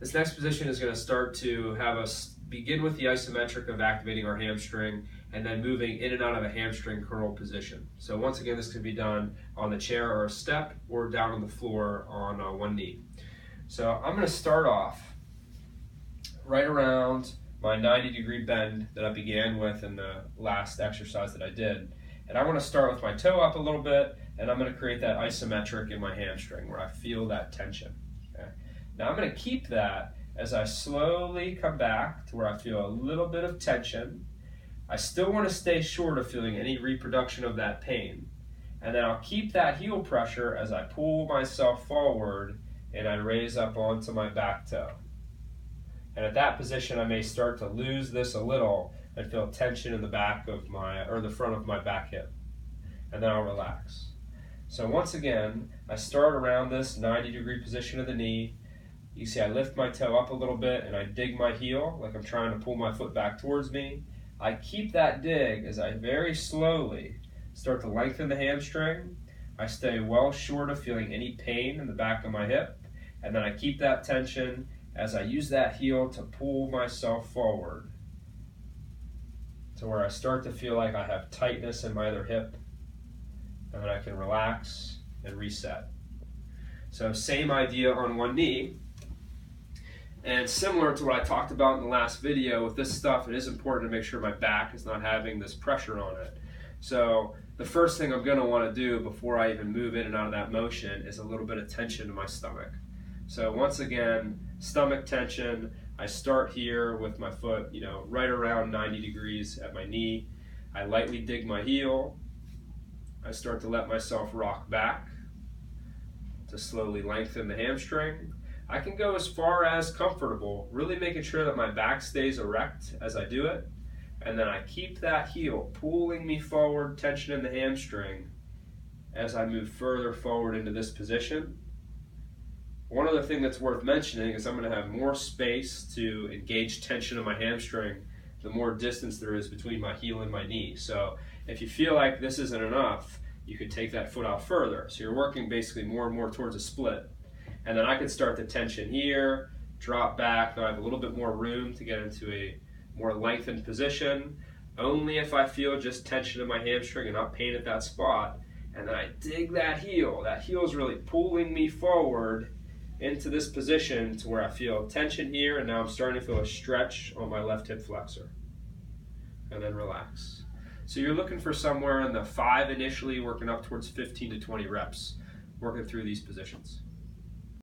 This next position is going to start to have us begin with the isometric of activating our hamstring and then moving in and out of a hamstring curl position. So once again, this can be done on the chair or a step or down on the floor on one knee. So I'm going to start off right around my 90-degree bend that I began with in the last exercise that I did. And I want to start with my toe up a little bit, and I'm going to create that isometric in my hamstring where I feel that tension. Okay? Now I'm going to keep that as I slowly come back to where I feel a little bit of tension. I still want to stay short of feeling any reproduction of that pain. And then I'll keep that heel pressure as I pull myself forward and I raise up onto my back toe. And at that position, I may start to lose this a little and feel tension in the back of my, or the front of my back hip. And then I'll relax. So once again, I start around this 90-degree position of the knee. You see I lift my toe up a little bit and I dig my heel like I'm trying to pull my foot back towards me. I keep that dig as I very slowly start to lengthen the hamstring. I stay well short of feeling any pain in the back of my hip. And then I keep that tension as I use that heel to pull myself forward to where I start to feel like I have tightness in my other hip, and then I can relax and reset. So same idea on one knee, and similar to what I talked about in the last video with this stuff, it is important to make sure my back is not having this pressure on it. So the first thing I'm going to want to do before I even move in and out of that motion is a little bit of tension in my stomach. So once again, stomach tension. I start here with my foot, right around 90 degrees at my knee. I lightly dig my heel. I start to let myself rock back to slowly lengthen the hamstring. I can go as far as comfortable, really making sure that my back stays erect as I do it. And then I keep that heel pulling me forward, tension in the hamstring as I move further forward into this position. One other thing that's worth mentioning is I'm going to have more space to engage tension in my hamstring the more distance there is between my heel and my knee. So if you feel like this isn't enough, you could take that foot out further. So you're working basically more and more towards a split. And then I could start the tension here, drop back. Now I have a little bit more room to get into a more lengthened position. Only if I feel just tension in my hamstring and not pain at that spot. And then I dig that heel. That heel is really pulling me forward into this position to where I feel tension here, and now I'm starting to feel a stretch on my left hip flexor. And then relax. So you're looking for somewhere in the 5 initially, working up towards 15 to 20 reps, working through these positions.